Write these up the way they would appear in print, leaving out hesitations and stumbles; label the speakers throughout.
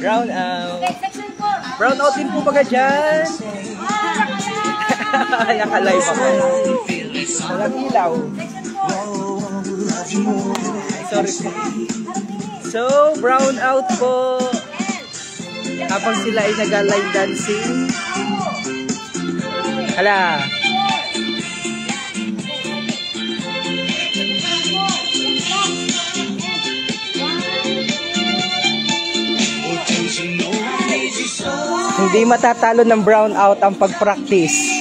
Speaker 1: Brown out. Brown out din po baga dyan. Nakalive ako. Walang ilaw. Sorry po. So, brown out po. Habang sila ay nag-line dancing. Hala. Hindi matatalo ng brown out ang pag-practice.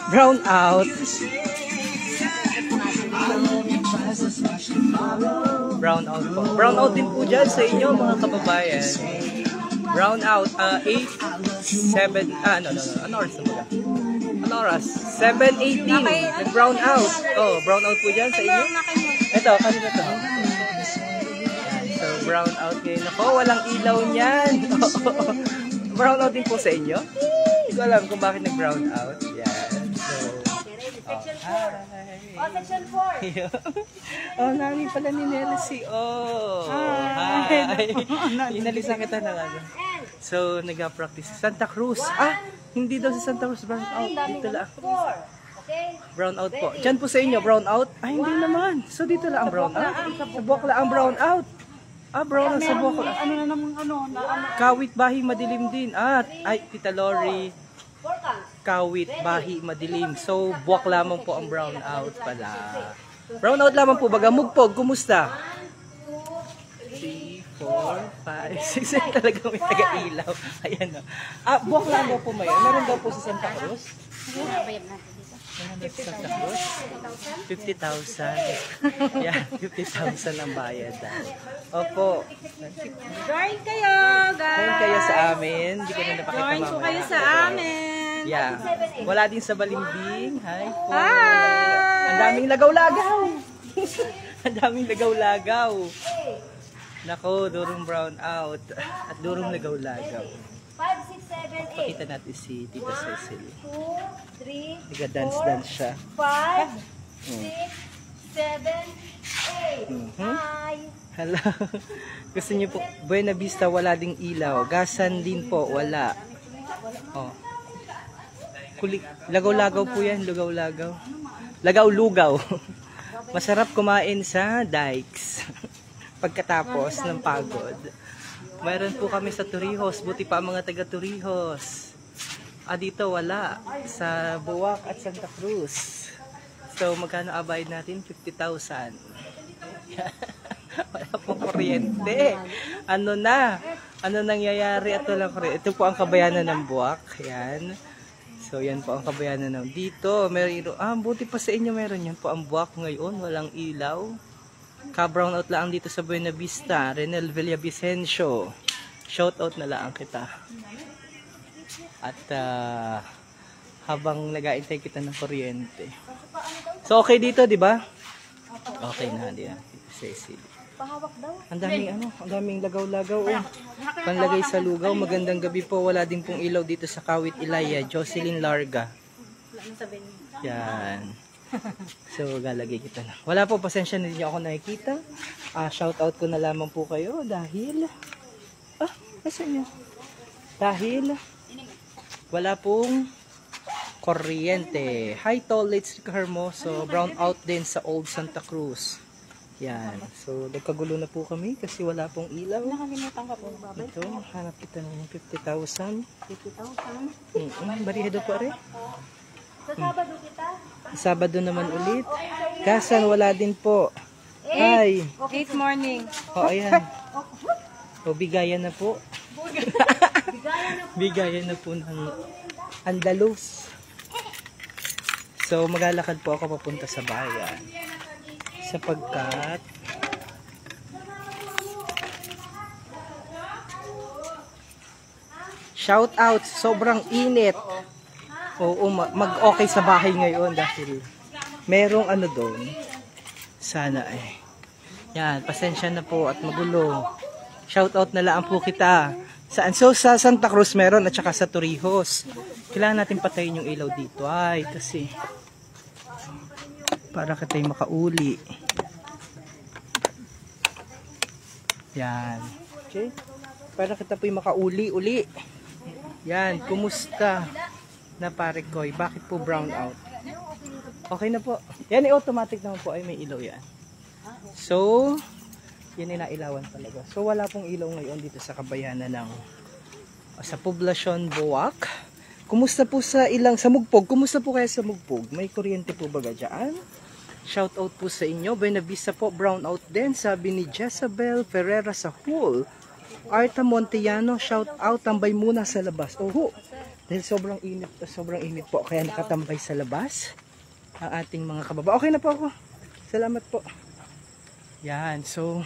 Speaker 1: Brown out. Brown out po. Brown out din po dyan sa inyo mga kababayan. Brown out, 8, 7, ano oras na ba? Ano oras? 7:18. Nag-brown out. Oh, brown out po dyan sa inyo. Ito, kanina to. So, brown out ngayon. Ako, walang ilaw niyan. Brown out din po sa inyo. Hindi ko alam kung bakit nag-brown out. Yan. So,
Speaker 2: section 4.
Speaker 1: Oh, nani pala ni Nelsie. Oh, hi. Inalisan kita na lang. So, nag-practice. Santa Cruz. Ah, hindi daw sa Santa Cruz. Brown out. Dito lang. Brown out po. Diyan po sa inyo, brown out? Ay, hindi naman. So, dito lang ang brown out. Sa Buwak lang ang brown out. Ah, brown out sa Buwak lang.
Speaker 2: Ano na namang
Speaker 1: Kawit, bahi, madilim din. Ah, ay, Tita Lori. Kawit, bahi, madilim. So, Buwak lamang po ang brown out pala. Brown out lamang po. Baga, Mugpog, kumusta? 3, 4, 5, 6. Talaga may taga-ilaw. Ayan o. Ah, Buwak lang daw po may. Meron daw po sa Santa Cruz. Meron daw sa Santa Cruz. 50,000. Yan, 50,000 ang bayad. Opo.
Speaker 2: Join kayo, guys.
Speaker 1: Join kayo sa amin. Hindi ko na napakita mamaya.
Speaker 2: Join po kayo sa amin.
Speaker 1: Yeah. Wala din sa Balimbing. Hi po.
Speaker 2: Hi!
Speaker 1: Ang daming lagaw-lagaw. Ang daming lagaw-lagaw. Nako, durong brown out. At durong lagaw-lagaw.
Speaker 2: 5, 6, 7, 8.
Speaker 1: Pakita natin si Tita Cecil.
Speaker 2: 2, 3,
Speaker 1: Nag-dance-dance siya.
Speaker 2: 5, 6, 7, 8. Hi!
Speaker 1: Hello. Gusto niyo po, Buena Vista wala ding ilaw. Gasan din po, wala. Oh. Lagaw-lagaw po yan, lugaw-lagaw. Lagaw-lugaw. Masarap kumain sa dikes. Pagkatapos ng pagod. Mayroon po kami sa Torrijos. Buti pa ang mga taga Torrijos. Ah, dito wala. Sa Buwak at Santa Cruz. So, magkano abayad natin? 50,000. Wala pong kuryente. Ano na? Ano nangyayari? Ito lang kuryente. Ito po ang kabayanan ng Buwak. Yan. So, yan po ang kabayanan ng dito. Meron, buti pa sa inyo meron yan po ang Buwak ngayon. Walang ilaw. Ka-brown out lang dito sa Buena Vista. Renel Villavicencio. Shout out na lang kita. At habang nag-aintay kita ng kuryente. So okay dito, di ba? Okay na, di ba? Cecil. Ang daming lagaw-lagaw. Oh. Panlagay sa lugaw. Magandang gabi po. Wala din pong ilaw dito sa Kawit Ilaya. Jocelyn Larga. Yan. So, galagay kita na. Wala po, pasensya na din ako nakikita. Shoutout ko na lamang po kayo dahil kasi nyo? Dahil wala pong kuryente. Hi Tol, Let's Hermoso. Brown out din sa Old Santa Cruz. Yan. So, nagkagulo na po kami kasi wala pong ilaw.
Speaker 2: Nakalimutan ka po, babay.
Speaker 1: Ito, hanap kita ng 50,000.
Speaker 2: 50,000.
Speaker 1: Barihedo po rin.
Speaker 2: Sa Sabado kita.
Speaker 1: Sabado naman ulit. Gasan, wala din po. Hi.
Speaker 2: 8 morning.
Speaker 1: O, ayan. O, bigayan na po. Bigayan na po ng Andalus. So, maglalakad po ako papunta sa bayan. Sapagkat shout out, sobrang init. Oo, mag-okay sa bahay ngayon dahil merong ano doon. Sana Yan, pasensya na po at magulo. Shout out na lang po kita Saan? So, sa Santa Cruz meron at saka sa Torrijos. Kailangan natin patayin yung ilaw dito. Ay, kasi para katay makauli. Yan. Okay? Para kita po'y makauli-uli. Yan. Kumusta na pare koy? Bakit po brown out? Okay na po. Yan ay automatic naman po. Ay, may ilaw yan. So, yan ay nailawan talaga. So wala pong ilaw ngayon dito sa kabayanan ng sa poblasyon Buwak. Kumusta po sa Mugpog? Kumusta po kaya sa Mugpog? May kuryente po baga dyan? Shout out po sa inyo. Buena Vista po, brown out din. Sabi ni Jezabel Ferreira sa Hull. Arta Montellano, shout out. Tambay muna sa labas. Oho. Dahil sobrang init po. Kaya nakatambay sa labas ang ating mga kababa. Okay na po ako. Salamat po. Yan. So,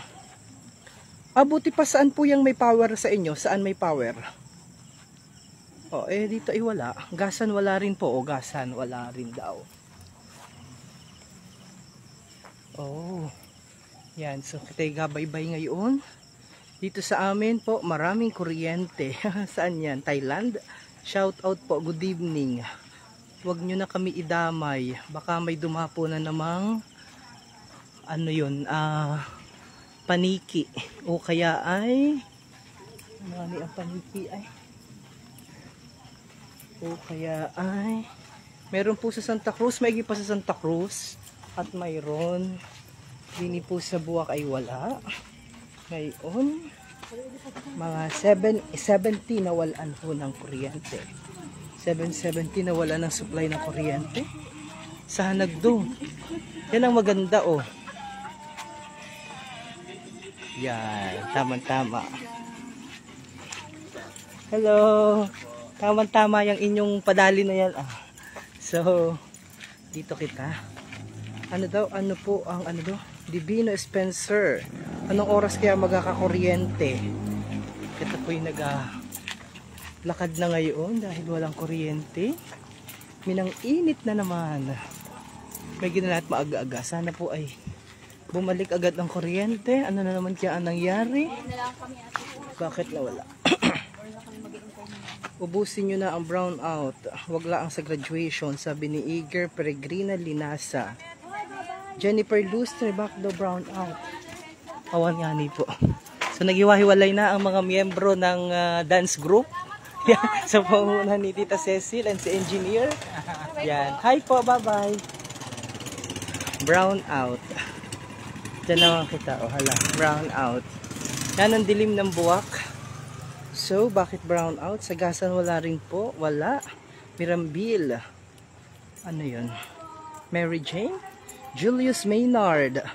Speaker 1: buti pa saan po yung may power sa inyo? Saan may power? Dito ay wala. Gasan wala rin po. Gasan wala rin daw. Yan. So, kita'y gabaybay ngayon. Dito sa amin po, maraming kuryente. Saan yan? Thailand? Shout out po. Good evening. Huwag nyo na kami idamay. Baka may dumapo na namang paniki o kaya ay marami ang paniki meron po sa Santa Cruz, maigi pa sa Santa Cruz at mayroon dini po sa Buwak ay wala ngayon mga 7:70 nawalan po ng kuryente 7:70 nawalan ng supply ng kuryente sa Hanagdo. Yan ang maganda yan, tama-tama. Hello. Tama-tama yung inyong padali na yan. So, dito kita. Ano po ang Divino Spencer. Anong oras kaya magkakakuryente? Kita po yung lakad na ngayon dahil walang kuryente. Minang init na naman. May ginalat maaga-aga. Sana po ay bumalik agad ang kuryente. Ano na naman kaya ang nangyari? Bakit nawala? Ubusin nyo na ang brown out. Wag lang sa graduation. Sabi ni Iger Peregrina Linasa. Jennifer Lustre, back the brown out. Awan nga ni po. So nagiwahiwalay na ang mga miyembro ng dance group. Sa pangunan ni Tita Cecil and si engineer. Yan. Hi po, bye-bye. Brown out. Diyan naman kita, hala, brown out. Yan ang dilim ng Buwak. So, bakit brown out? Sa Gasan wala rin po, wala. Mirambil. Ano yun? Mary Jane? Julius Maynard.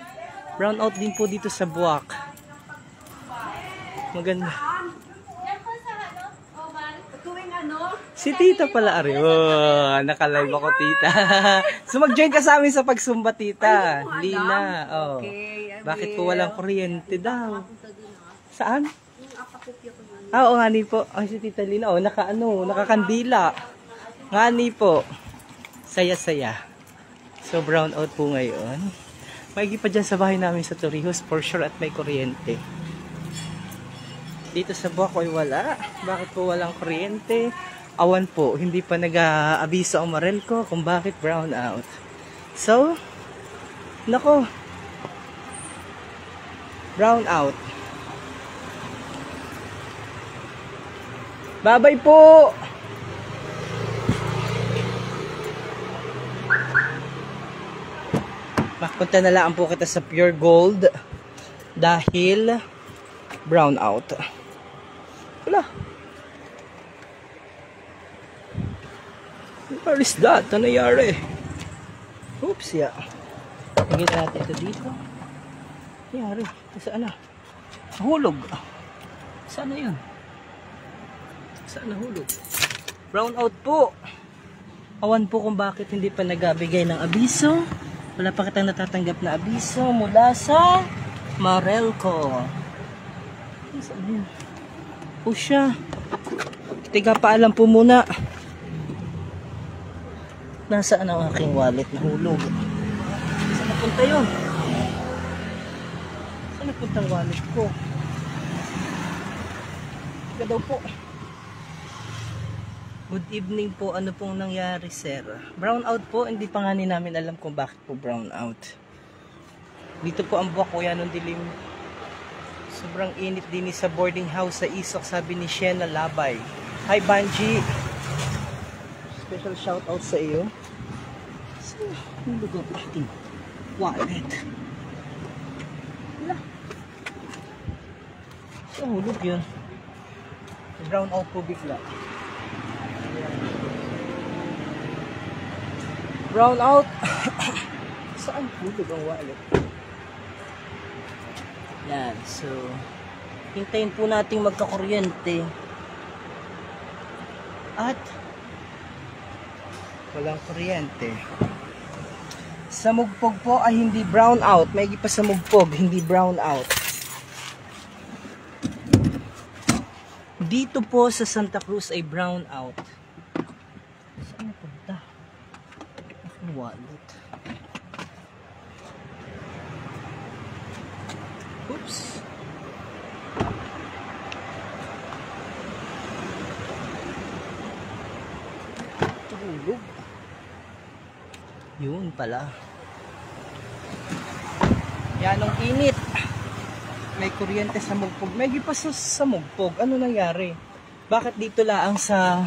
Speaker 1: Brown out din po dito sa Buwak. Maganda. Si Tita pala, Ari. Nakalive ako, Tita. So, mag-join ka sa amin sa pagsumba, Tita. Lina. Bakit po walang kuryente daw? Saan? Oo, nga ni po. Si Tita Lina. Nakakandila. Nga ni po. Saya-saya. So, brown out po ngayon. Maigi pa dyan sa bahay namin sa Torrijos. For sure at may kuryente. Dito sa Buwak ay wala. Bakit po walang kuryente? Awan po, hindi pa nag-aabiso ang Marelco kung bakit brown out. So, nako, brown out. Babay po! Mapunta na lang po kita sa Pure Gold dahil brown out. Wala. Where is that? Ano nangyari? Oops, ya. Lagyan natin ito dito. Nangyari. Saan na? Nahulog. Saan na yun? Saan nahulog? Brown out po. Awan po kung bakit hindi pa nagabigay ng abiso. Wala pa kitang natatanggap na abiso mula sa Marelco. Saan na yun? O siya. Tiga paalam po muna. Nasaan ang aking wallet? Nahulog. Saan napunta yun? Saan napunta ang wallet ko? ka daw po. Good evening po. Ano pong nangyari, sir? Brown out po. Hindi pa nga ni namin alam kung bakit po brown out. Dito po ang buwak kuya nung dilim. Sobrang init din sa boarding house sa Isok, sabi ni Shena Labay. Hi Banji. Special shout out sa iyo. So, yung lugar natin. Wallet. Wala. So, hulog yun. Brown out po bigla. Brown out. Saan hulog ang wallet? Yan. So, hintayin po nating magkakuryente. At walang kuryente. Sa mugpog po ay hindi brown out. May pa sa mugpog, hindi brown out. Dito po sa Santa Cruz ay brown out. Saan napunta? Ang wallet. Oops. Tulog. Yun pala. Yan ang init. May kuryente sa mugpog. May gipas sa mugpog. Ano nangyari? Bakit dito lang sa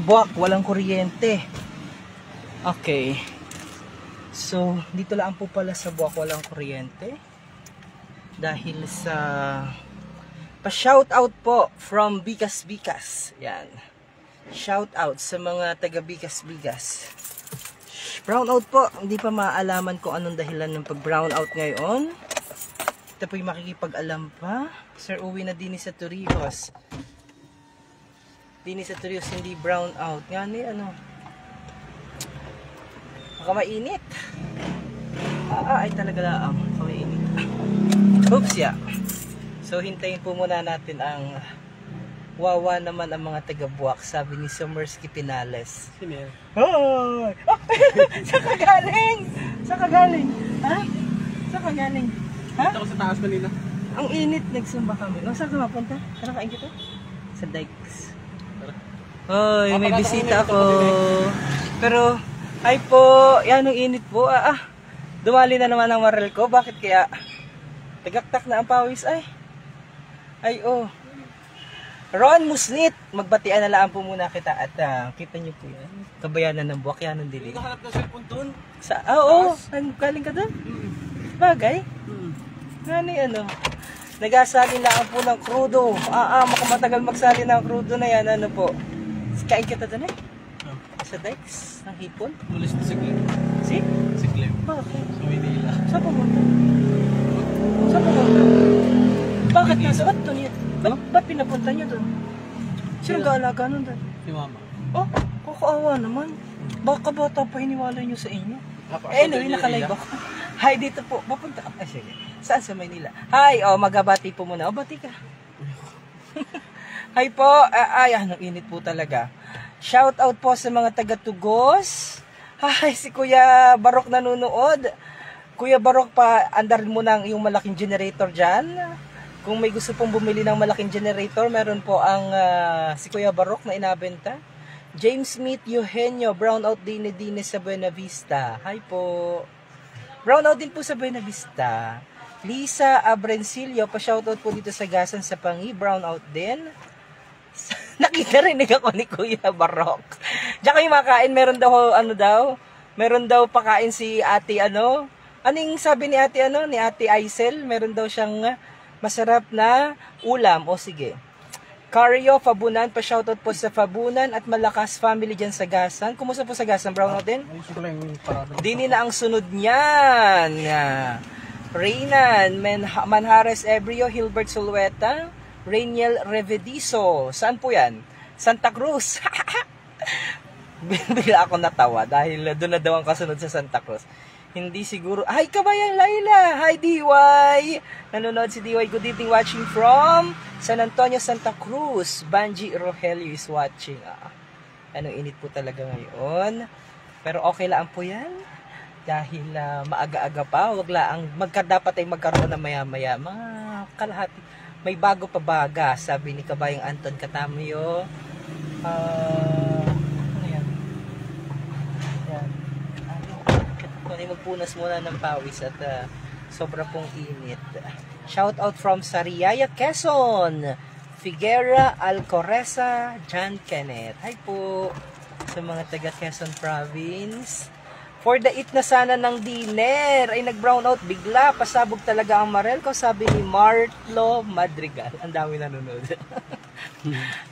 Speaker 1: buwak walang kuryente? Okay. So, dito lang po pala sa buwak walang kuryente. Dahil sa pa-shout out po from Bigas Bigas. Yan. Shout out sa mga taga Bigas Bigas. Brown out po. Hindi pa maalaman kung anong dahilan ng pag-brown out ngayon. Ito po yung makikipag-alam pa. Sir, uwi na din sa Torrijos. Din sa Torrijos, hindi brown out. Nga ni, ano? Baka mainit. Ay talaga lang. Baka mainit. Oops, yeah. So, hintayin po muna natin ang wawa naman ang mga taga-buwak. Sabi ni Sumersky Pinales.
Speaker 2: Simel.
Speaker 1: Hoy! Oh! Saan ka galing? Saan ka galing? Ha? Saan ka galing? Ha?
Speaker 2: Ito ko sa taas kanina.
Speaker 1: Ang init, nagsumba kami. No, saan ka mapunta? Saan kain kita? Sa Dykes. Hoy, may bisita ako. Pero, ay po, yan ang init po. Dumali na naman ang marel ko. Bakit kaya? Tagaktak na ang pawis. Ay, oh. Ron Musnit, magbatian na lang po muna kita. At kita niyo po yan. Kabayanan ng buwak, yan ang dilim.
Speaker 2: Nakahanap ng cellphone doon.
Speaker 1: Oo, galing ka doon? Bagay? Ngani ano, nagasali lang po ng krudo. Makamatagal magsali ng krudo na yan. Ano po? Kain kita doon sa Dykes, ng hipon?
Speaker 2: Mulis na si Clem.
Speaker 1: Si?
Speaker 2: Si Clem.
Speaker 1: Bakit?
Speaker 2: Sa Maynila.
Speaker 1: Saan pumunta? Saan pumunta? Bakit nasa ba't doon yan? Ba't pinapunta niyo doon? Sino gaalaga nun doon?
Speaker 2: Si Mama.
Speaker 1: Oh, kakaawa naman. Baka bata pa hiniwalay niyo sa inyo. Anyway, nakalive ako. Hi, dito po. Papunta ka. Sige. Saan sa Maynila? Hi, magabati po muna. Bati ka. Hi po. Ang init po talaga. Shout out po sa mga taga-Tugos. Hi, si Kuya Barok nanonood. Kuya Barok, andar mo ng yung malaking generator dyan. Kung may gusto pong bumili ng malaking generator, meron po ang si Kuya Barok na inabenta. James Smith Eugenio, brownout din sa Buena Vista. Hi po. Brownout din po sa Buena Vista. Lisa Abrencilio, pa-shoutout po dito sa Gasan sa Pangi. Brownout din. Nakikarinig ako ni Kuya Barok. Diyan kayo makain, meron daw pakain si ate Anong sabi ni ate ni ate Aisel? Meron daw siyang masarap na ulam. O sige. Cario Fabunan, pa-shoutout po sa Fabunan at Malakas family dyan sa Gasan. Kumusta po sa Gasan? Brownout din? Dini na ang sunod niyan. Reynan, Manhares Ebrio, Hilbert Sulueta, Rainiel Revedizo. Saan po yan? Santa Cruz. Bigla ako natawa dahil doon na daw ang kasunod sa Santa Cruz. Hindi siguro. Hi, Kabayan Laila. Hi, DY. Nanonood si DY. Good evening, watching from San Antonio, Santa Cruz. Banji Rogelio is watching. Anong init po talaga ngayon. Pero okay lang po yan. Dahil maaga-aga pa. Wag lang. Dapat ay magkaroon na maya-maya. Mga kalahati. May bago pa baga, sabi ni Kabayang Anton Catamio. Ano yan? Yan. Magpunas muna ng pawis at sobra pong init. Shout out from Sariaya, Quezon. Figuera, Alcoreza, John Kenneth. Hi po sa mga taga Quezon Province. For the eat na sana ng dinner ay nag-brown out bigla. Pasabog talaga ang Marel ko, sabi ni Martlo Madrigal. Ang dami nanonood.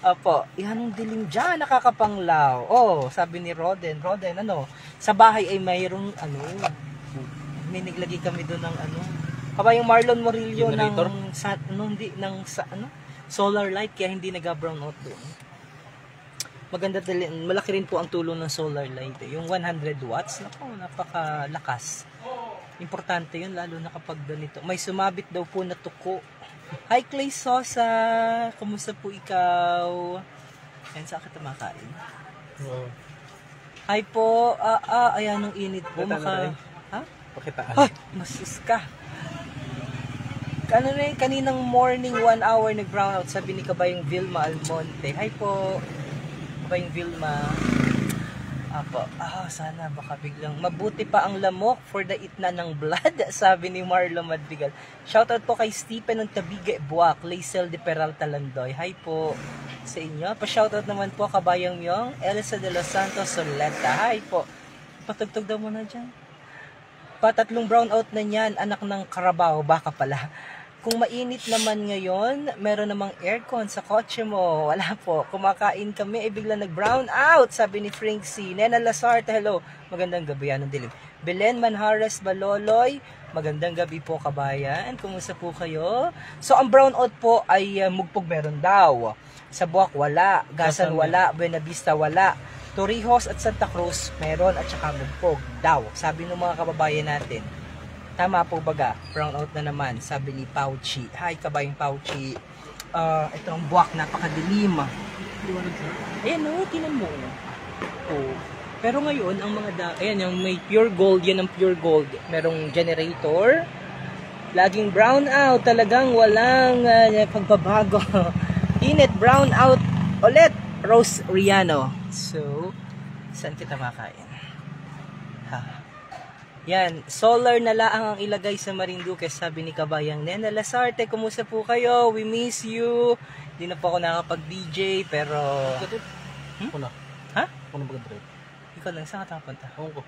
Speaker 1: Opo, ihanong dilim dyan, nakakapanglaw. Oh, sabi ni Roden. Roden, ano? Sa bahay ay mayroong ano, may naglagay kami doon ng ano. Kabayang Marlon Morillo
Speaker 2: generator?
Speaker 1: ng solar light, kaya hindi nag-brown out doon. Maganda din, malaki rin po ang tulong ng solar light. Yung 100 watts, napakalakas. Importante yun, lalo na kapag ganito. May sumabit daw po na tuko. Hi Clay Sosa, kumusta po ikaw? Yan, saan kita makain?
Speaker 2: Wow.
Speaker 1: Hi po, ayan ang init po. Ha?
Speaker 2: Pakitaan.
Speaker 1: Ay, masus ka. Kaninang morning 1 hour nag-brown out, sabi ni Kabayang Vilma Almonte. Hi po. Kabayang Vilma. Apo. Sana baka biglang mabuti pa ang lamok for the itna ng blood, sabi ni Marlo Madrigal. Shoutout po kay Stephen ng Tabiga Buak, Laisel de Peralta Landoy. Hi po sa inyo. Pa-shoutout naman po Kabayang Myong, Elsa de los Santos Soleta. Hi po. Patugtog daw muna dyan. Patatlong brown out na niyan, anak ng Carabao, baka pala. Kung mainit naman ngayon, meron namang aircon sa kotse mo. Wala po. Kumakain kami, ay bigla nag-brown out, sabi ni Frank C. Nena Lazarte, hello. Magandang gabi, anong dilim. Belen Manhares Baloloy, magandang gabi po kabayan. Kumusta po kayo? So, ang brown out po ay Mugpog meron daw. Sa Buwak wala. Gasan wala. Buena Vista wala. Torrijos at Santa Cruz meron at saka Mugpog daw. Sabi ng mga kababayan natin. Tama po baga, brown out na naman, sabi ni Pauchi. Hi, Kabayang Pauchi. Ito ang Buwak, napakadilim. Ayan o, tinan mo. Oh. Pero ngayon, ang mga ayan, yung may pure gold, yan ang pure gold. Merong generator. Laging brown out, talagang walang pagbabago. Init, brown out ulit. Rose Riano. So, saan kita makain? Yan, solar na laang ang ilagay sa Marinduque, sabi ni Kabayang Nena Lazarte. Kumusta po kayo? We miss you. Hindi na po ako nakapag-DJ, pero...
Speaker 2: Una.
Speaker 1: Ha?
Speaker 2: Una mag-drive.
Speaker 1: Ikaw lang, saan ka tapunta?
Speaker 2: Ako ko.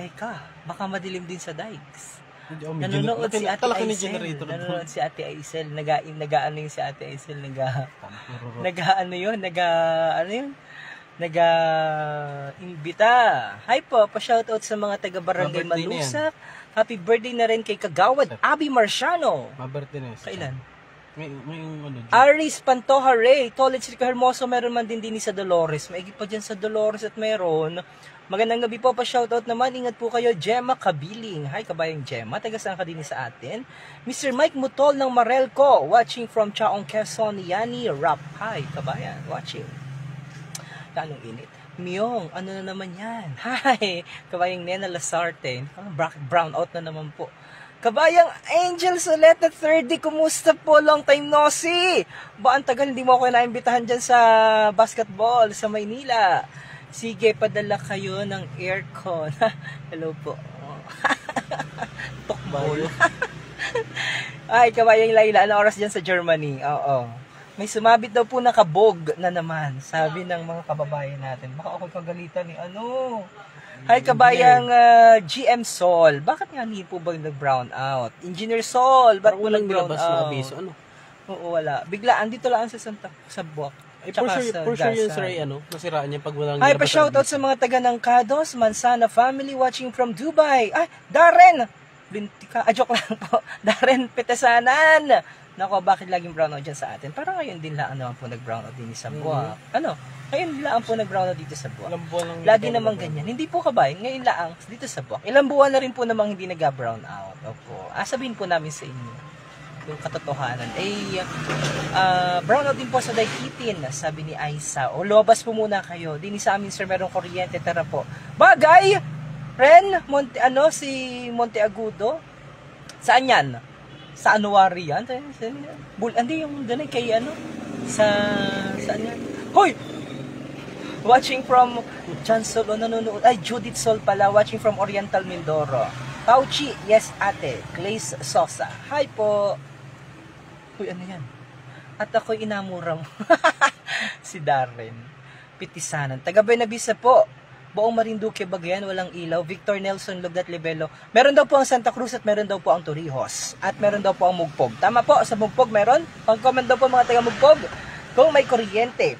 Speaker 1: Teka, baka madilim din sa dikes.
Speaker 2: Nanonood si Ate Aisel.
Speaker 1: Nanonood si Ate Aisel. Nag-ano yung si Ate Aisel. Nag-ano yun? Nag-imbita. Hi po, pa-shoutout sa mga taga-barangay Malusak. Happy birthday na rin kay Kagawad Abby Marciano.
Speaker 2: Ma-birthday na yun.
Speaker 1: Kailan?
Speaker 2: May ano dyan.
Speaker 1: Aris Pantoja Ray. Tolits Rica Hermoso, meron man din sa Dolores. Maigit pa dyan sa Dolores at meron. Magandang gabi po, pa-shoutout naman. Ingat po kayo, Gemma Kabiling. Hi, kabayang Gemma. Taga saan ka din sa atin? Mr. Mike Mutol ng Marelco. Watching from Chaong Quezon, Yani Rap. Hi, kabayan. Watching. Anong init? Myong, ano na naman yan? Hi, kabayang Nena Lazarte. Brown out na naman po. Kabayang Angel Soleta 30, kumusta po? Long time no see. Ba, ang tagal, hindi mo ako naimbitahan dyan sa basketball sa Maynila. Sige, padala kayo ng aircon. Hello po. Tokbol. Ay, kabayang Laila, ano oras dyan sa Germany? Oo. May sumabit daw po na kabog na naman, sabi ng mga kababayan natin. Baka ako kagalitan ni ano. Hi, kabayang GM Sol. Bakit nga hindi po ba nag-brown out? Engineer Sol, ba't po nag-brown out?
Speaker 2: Ano?
Speaker 1: Oo, wala. Bigla, andito lang sa Buwak.
Speaker 2: For sure yun, sir, nasiraan niya pag walang...
Speaker 1: Hi, pa-shoutout sa mga taga ng Kados, Mansana family watching from Dubai. Ay, Darren! Bintika, joke lang po. Darren Petesanan. Nako, bakit laging brown out dyan sa atin? Parang ngayon din lang naman po nag-brown out din sa Buwak. Ano? Ngayon lang po nag-brown out dito sa Buwak. Lagi naman ganyan. Hindi po kabay, ngayon lang dito sa Buwak. Ilang buwan na rin po namang hindi nag-brown out. Opo. Sabihin po namin sa inyo yung katotohanan. Brown out din po sa Daikitin, sabi ni Aisa. O, lobas po muna kayo. Dini sa amin, sir, merong kuryente. Tara po. Bagay! Ren, si Monte Agudo. Saan yan? Sa Anuary yan? Hindi, yung ganun kay ano? Saan yan? Hoy! Watching from John Sol, nanonood. Ay, Judith Sol pala. Watching from Oriental Mindoro. Pauchi, yes ate. Glaze Sosa. Hi po. Uy, ano yan? At ako'y inamura mo. Si Darren. Pitisanan. Taga Benavisa po. Buong Marinduque, Bagayan, walang ilaw. Victor Nelson, Lugat, Libelo. Meron daw po ang Santa Cruz at meron daw po ang Torrijos. At meron daw po ang Mugpog. Tama po, sa Mugpog meron. Pag-comment daw po mga taga Mugpog kung may kuryente.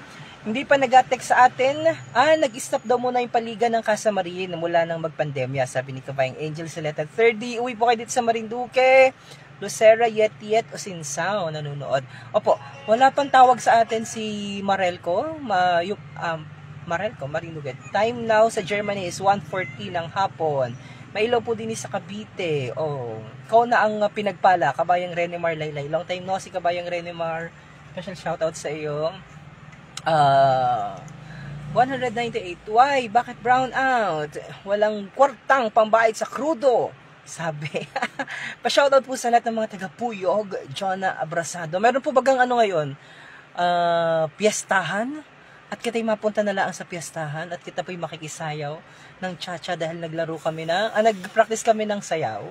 Speaker 1: Hindi pa nag-text sa atin. Nag-stop daw muna yung paligan ng Casa Marin mula nang magpandemya. Sabi ni Kabayang Angel Saleta. 30, uwi po kayo dito sa Marinduque. Lucera, Yet, Osinsao, nanonood. Opo, wala pang tawag sa atin si Marelco. Marelco, Marinduque. Time now sa Germany is 1:40 ng hapon. May ilaw po din sa Cavite. Oh, ikaw na ang pinagpala, Kabayang Renemar Laylay. Long time no si Kabayang Renemar. Special shoutout sa iyo. 198. Why? Bakit brown out? Walang kwartang pambayad sa krudo. Sabi. Pa-shoutout po sa lahat ng mga taga-Puyog. Jonah Abrasado. Meron po bagang ano ngayon? Piyestahan? At kita'y mapunta na lang sa piyestahan. At kita po'y makikisayaw ng cha-cha dahil naglaro kami nag-practice kami ng sayaw.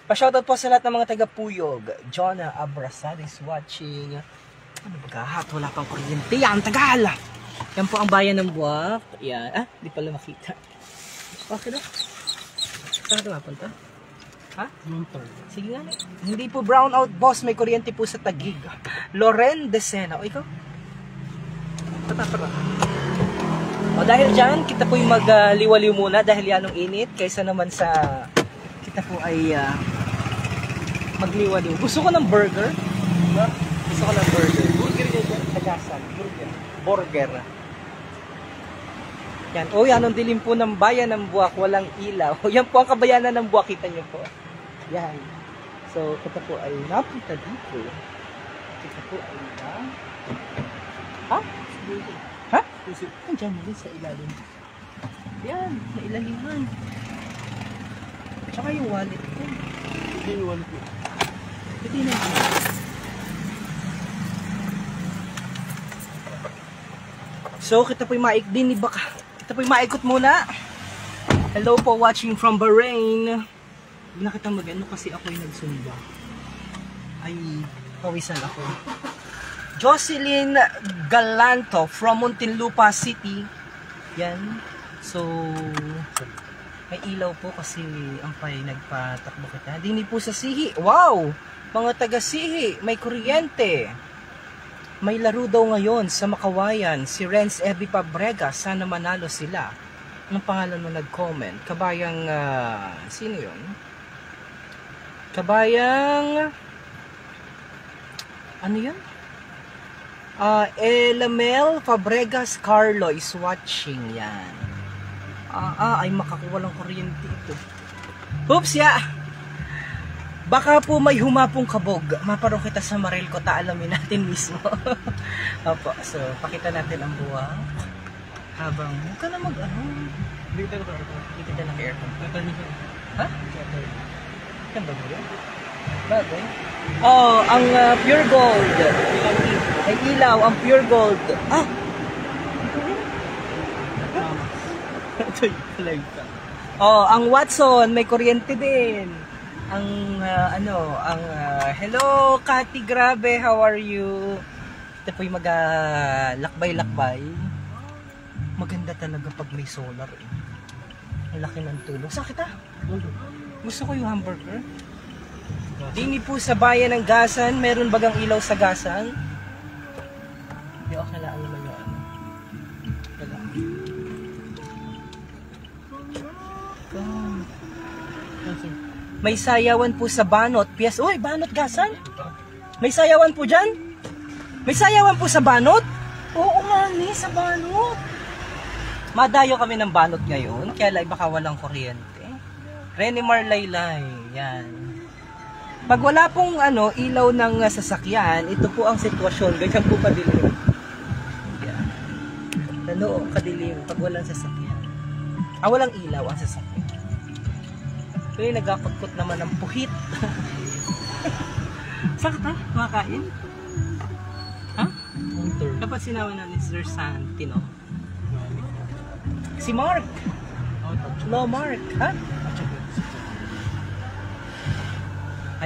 Speaker 1: Pa-shoutout po sa lahat ng mga taga-Puyog. Jonah Abrasado is watching. Ano ba? Wala pang kuryente. Yan, tagal! Yan po ang bayan ng Buwak. Yan. Di pala makita. Okay na. Saan ka mapunta? Ha? Sige nga. Hindi po brown out, boss. May kuryente po sa Taguig. Loren Decena. O, ikaw? Tata. O, dahil dyan, kita po yung magliwaliw muna dahil yan ang init. Kaysa naman sa kita po ay magliwaliw. Gusto ko ng burger. Gusto ko ng burger. Burger yun dyan. Tagasan. Burger. Yan. O, yan ang dilim po ng bayan ng Buwak. Walang ilaw. Yan po ang kabayanan ng Buwak. Kita nyo po. Yan. So, kita po ay napunta dito. Kita po ay Ha? Ha? Andiyan mo sa ilalim. Yan. Sa ilaliman. Tsaka yung wallet ko. Yung wallet ko. Hindi na yun. So, kita po'y din ni baka. Kita po'y maikot muna. Hello po, watching from Bahrain. Hindi na kita mag-ano kasi ako'y nagsumba. Ay, pawisan ako. Jocelyn Galanto from Muntinlupa City. Yan. So, may ilaw po kasi ang pay nagpatakbo kita. Dini po sa Sihi. Wow! Mga taga Sihi, may kuryente. May laro daw ngayon sa Makawayan, si Renz Ebi Pabrega, sana manalo sila. Anong pangalan mo nag-comment? Kabayang, sino yun? Kabayang, ano yun? Elamel Fabregas Carlo is watching, yan. Ay makakuha lang kuryente ito. Oops, ya! Baka po may humapong kabog. Maparong kita sa Marelco, taalamin natin mismo. Opo, so pakita natin ang buwak. Habang, huwag ka na mag-ano. Dito na ng aircon. Ha? Yan ba yun? Bagay? Oh, ang pure gold. Ay ilaw, ang pure gold. Oh, ang Watson, may kuryente din. Ang hello Kati, grabe, how are you? Ito po yung lakbay-lakbay. Maganda talaga pag may solar eh. Ang laki ng tulong. Saan kita? Gusto ko yung hamburger. Dini po sa bayan ng Gasan, meron bagang ilaw sa Gasan? Hindi ako kailangan naman yung ano. May sayawan po sa Banot. Piyes. Uy, Banot Gasan? May sayawan po dyan? May sayawan po sa Banot? Oo nga ni, sa Banot. Madayo kami ng Banot ngayon, kaya lang baka walang kuryente. Renemar Laylay, yan. Pag wala pong ilaw ng sasakyan, ito po ang sitwasyon. Ganyan po kadilim. Yan. Kadilim pag walang sasakyan. Walang ilaw ang sasakyan. Kaya nagkakot-kot naman ng puhit. Sakit ha? Kumakain? Ha?
Speaker 2: Hunter.
Speaker 1: Dapat sinama na ni Sir Santino. Si Mark. Hello Mark. Ha?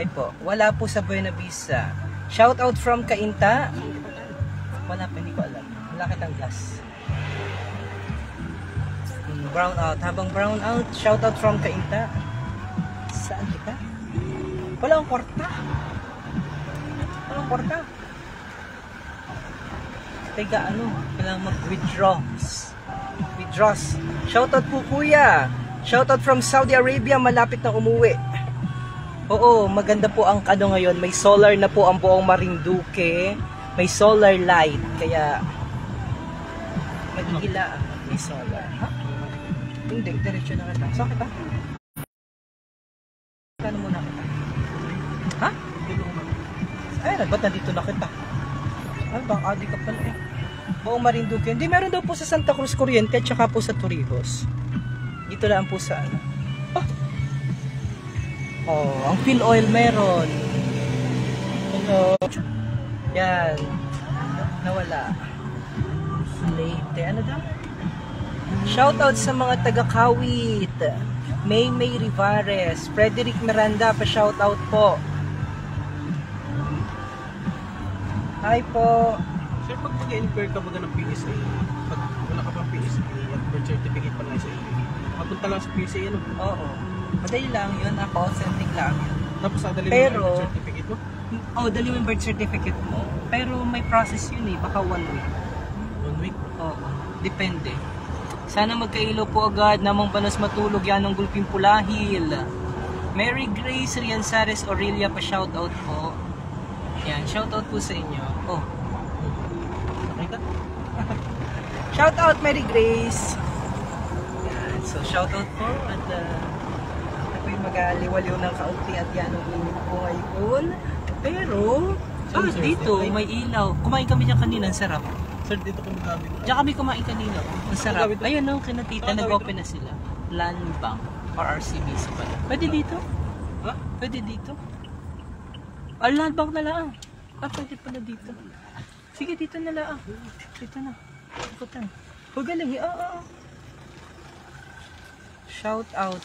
Speaker 1: Hi po. Wala po sa Buena Vista. Shout out from Cainta. Wala pa, hindi ko alam. Wala kitang glass. Brown out. Habang brown out, shout out from Cainta. Saan kita? Wala akong kwarta. Walang kwarta. Teka, ano? Kailangan mag-withdraws. Withdraws. Shoutout po kuya. Shoutout from Saudi Arabia. Malapit na umuwi. Oo, maganda po ang ano ngayon. May solar na po ang buong Marinduque. May solar light. Kaya magigila. May solar. Ha? Hindi, diretso na kita. Saan kita? Kano muna kita? Ha? Ay, ba't nandito na kita? Ay, bang adi ka pala eh. Buong Marinduque. Hindi, meron daw po sa Santa Cruz Corriente at saka po sa Torrijos. Dito lang po sa ano. Oh, ang fuel oil meron. Hello. Yan. Nawala. Late. Ano daw? Shoutout sa mga taga-Kawit. May Rivares. Frederick Miranda, pa-shoutout po. Hi po.
Speaker 2: Sir, pag mag-inquire ka baga ng PSA, pag wala ka pang PSA at birth certificate pa lang sa iyo, mapunta lang sa PSA, ano?
Speaker 1: Oo. Madali lang yun. Ako, sending lang yun.
Speaker 2: Tapos dadali mo
Speaker 1: Pero,
Speaker 2: yung birth certificate mo?
Speaker 1: oh, dali mo yung birth certificate mo. Pero may process yun eh. Baka 1 week.
Speaker 2: 1 week?
Speaker 1: Oo. Depende. Sana magkailo po agad namang banas matulog yan ng Gulping Pulahil. Mary Grace Rianzares Aurelia, pa shoutout po. Yan, shoutout po sa inyo. Oh.
Speaker 2: Nakita?
Speaker 1: Shoutout Mary Grace. Yan, so shoutout po at ako'y mag-aliwaliw ng kaunti at yan ang init po ngayon. Pero, dito may ilaw. Kumain kami dyan kanina, ang sarap.
Speaker 2: Sir, dito kami gamit.
Speaker 1: Diyan kami kumain kanina. Ang sarap. Ayun no, kinatita, nag-open na sila. Land Bank or RCBC pala. Pwede dito?
Speaker 2: Ha?
Speaker 1: Pwede dito? Ah, Land Bank na lang. Ah, pwede pala dito. Sige, dito na lang. Dito na. Ikutan. Huwag galing. Shout out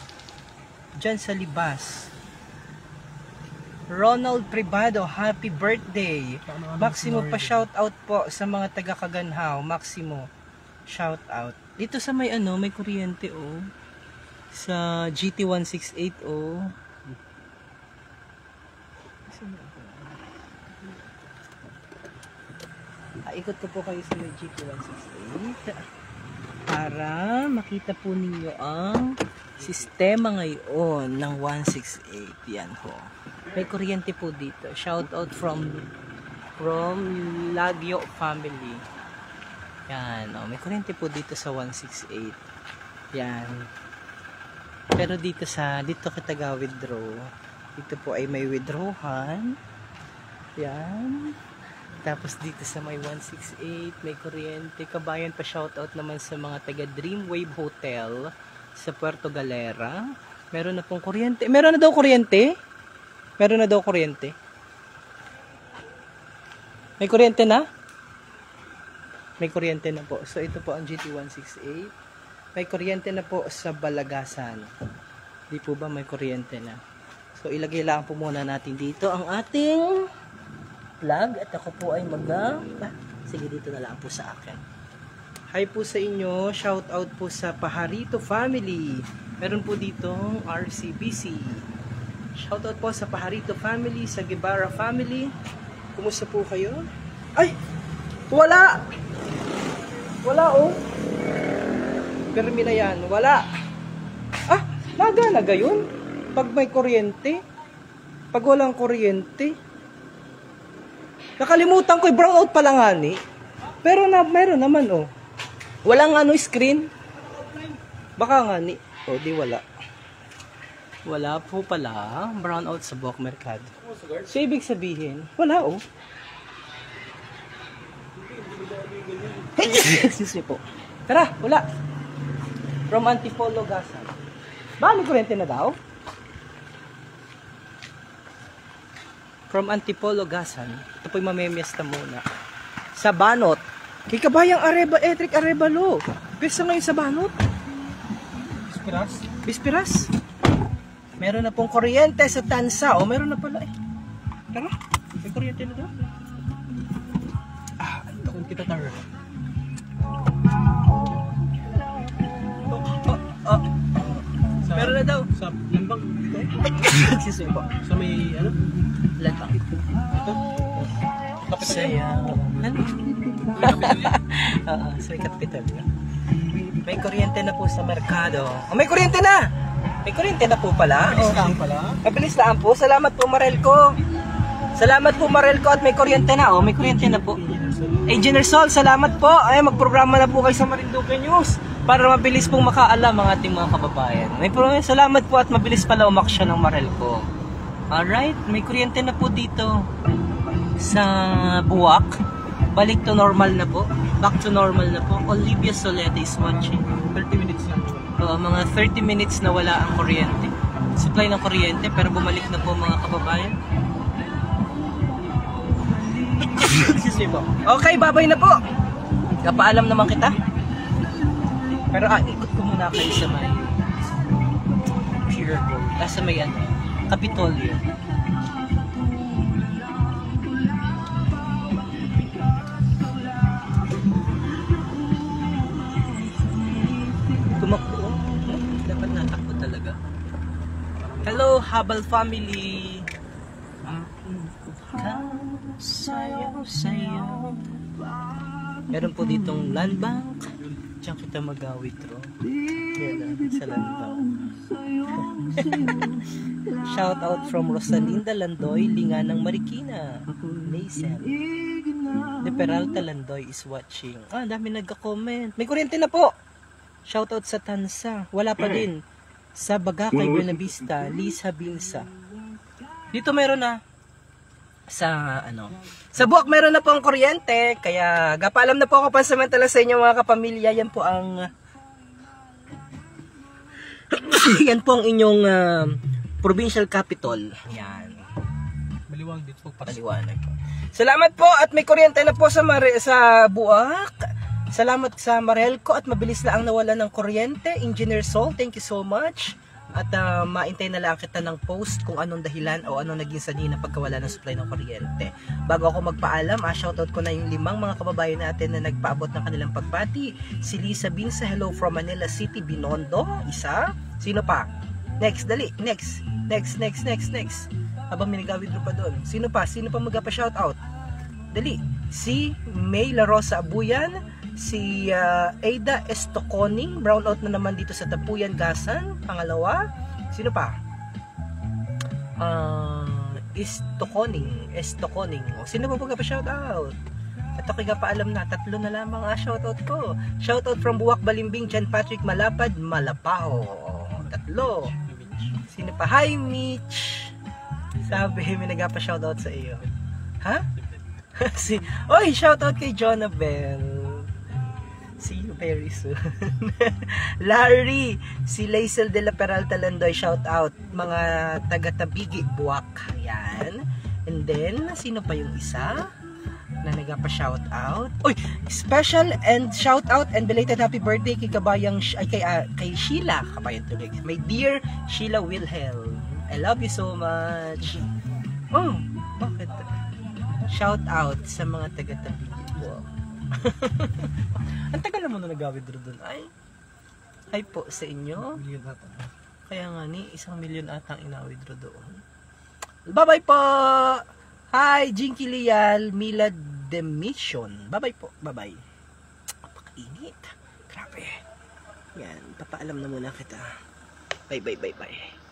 Speaker 1: dyan sa Libas. Ronald Privado, happy birthday. Maximo, pa shout out po sa mga taga Kaganhaw. Maximo, shout out. Dito sa may ano, may kuryente oh. Sa GT168 oh. Ikot ko po kayo sa may GT168 para makita po ninyo ang sistema ngayon ng 168. Yan po. May kuryente po dito. Shout out from Lagyo family. Yan. Oh, may kuryente po dito sa 168. Yan. Pero dito kita ga-withdraw. Dito po ay may withdrawhan. Yan. Tapos dito sa may 168, may kuryente. Kabayan, pa shoutout naman sa mga taga Dreamwave Hotel sa Puerto Galera. Meron na pong kuryente. Meron na daw kuryente? Meron na daw kuryente? May kuryente na? May kuryente na po. So ito po ang GT168. May kuryente na po sa Balagasan. Di po ba may kuryente na? So ilagay lang po muna natin dito ang ating plug at ako po ay sige, dito na lang po sa akin. Hi po sa inyo, shout out po sa Pajarito family. Meron po ditong RCBC. Shout out po sa Pajarito family, sa Guevara family. Kumusta po kayo? Ay! Wala! Wala oh. Permi na yan, wala. Ah, naga yun. Pag may kuryente. Pag walang kuryente. Nakalimutan ko, brownout pala nga ni. Pero meron naman oh. Walang screen. Baka nga ni. Oh, di wala. Wala po pala. Brownout sa Buwak Mercado. So, ibig sabihin, wala oh. Excuse me po. Tara, wala. From Antipolo, Gasan. Ba, may kuryente na daw? From Antipolo, Gasan. Ito po'y mamemiesta muna. Sa Banot. Kay Kabayang Eric Arevalo. Pesa ngayon sa Banot. Bispiras. Meron na pong kuryente sa Tansa. O, meron na pala eh. Tara, may kuryente na daw.
Speaker 2: Kung kita tar.
Speaker 1: Meron na daw.
Speaker 2: Sa lambang dito.
Speaker 1: Excuse me po.
Speaker 2: Sa may ano?
Speaker 1: Lantang.
Speaker 2: Ito.
Speaker 1: Sayaw. Oo, sa kapital. May kuryente na po sa merkado. Oh, may kuryente na! May kuryente na po pala.
Speaker 2: Mabilis lang pala.
Speaker 1: Mabilis lang po. Salamat po, Marelco. Salamat po, Marelco, at may kuryente na. Oh, may kuryente na po. Engineer Sol, salamat po. Ay, magprograma na po kayo sa Marinduque News para mabilis pong makaalam ang ating mga kababayan. Salamat po at mabilis pala umaksyon ng Marelco. Alright, may kuryente na po dito sa Buwak. Balik to normal na po. Back to normal na po. Olivia Solete is watching.
Speaker 2: 30 minutes lang.
Speaker 1: Mga 30 minutes na wala ang kuryente. Supply ng kuryente pero bumalik na po mga kababayan. Excuse me po. Okay, babay na po. Kapaalam naman kita. Pero ikot ko muna kayo sa may Pure Gold. Sa may Kapitolyo. Tumakbo. Dapat natakbo talaga. Hello, Habal family. Sayo. Meron po ditong land bank. Diyan kita mag-withdraw. Yan sa land bank. Shout out from Rosalinda Landoy, Linganang Marikina. Mason. De Peralta Landoy is watching. Dami nagka-comment. May kuryente na po. Shout out sa Tansa. Wala pa din. Sa Bagakay, Buenavista, Lisa Binsa. Dito meron na. Sa Buwak meron na po ang kuryente, kaya gapaalam na po ako pansamantala sa inyo mga kapamilya. Yan po ang yan po ang inyong provincial capital. Yan.
Speaker 2: Maliwanag dito po.
Speaker 1: Maliwanag po. Salamat po at may kuryente na po sa Buwak. Salamat sa Marelco at mabilis lang ang nawalan ng kuryente. Engineer Sol, thank you so much. At maintay na lang kita ng post kung anong dahilan o anong naging sanhi na pagkawala ng supply ng kuryente. Bago ako magpaalam, shoutout ko na yung 5 mga kababayan natin na nagpaabot ng kanilang pagbati. Si Lisa Binsa, hello from Manila City, Binondo, isa. Sino pa? Next, dali, next. Habang may nag-withdraw pa doon. Sino pa magpa-shoutout? Dali. Si May La Rosa Abuyan, si Ada Estoconing, brownout na naman dito sa Tapuyan, Gasan. Pangalawa, sino pa? Estoconing. Sino pa magpa-shoutout? At ako paalam na, 3 na lamang shoutout ko. Shoutout from Buwak, Balimbing, John Patrick Malapad, Malapao. 3. Sino pa? Hi Mitch. Sabi, may nagpa-shoutout sa iyo. Ha? Oy, shoutout kay Jonabel. See you very soon. Larry, si Laisel de la Peralta Landoy, shout out. Mga taga-Tabigi, Buwak. Yan. And then, sino pa yung isa na nagpa-shout out? Uy, special and shout out and belated happy birthday kay Kabayang kay Sheila Kabayan tuloy. My dear Sheila Wilhelm. I love you so much. Oh, bakit? Shout out sa mga taga-Tabigi, Buwak. Ang tagal naman na nag-withdraw doon. Ay po sa inyo. Kaya nga ni, 1 million atang ina-withdraw doon. Bye-bye po! Hi, Jinky Lial, Mila Demission. Bye-bye po. Bye-bye. Napakainit. Grabe. Yan, papaalam na muna kita. Bye-bye.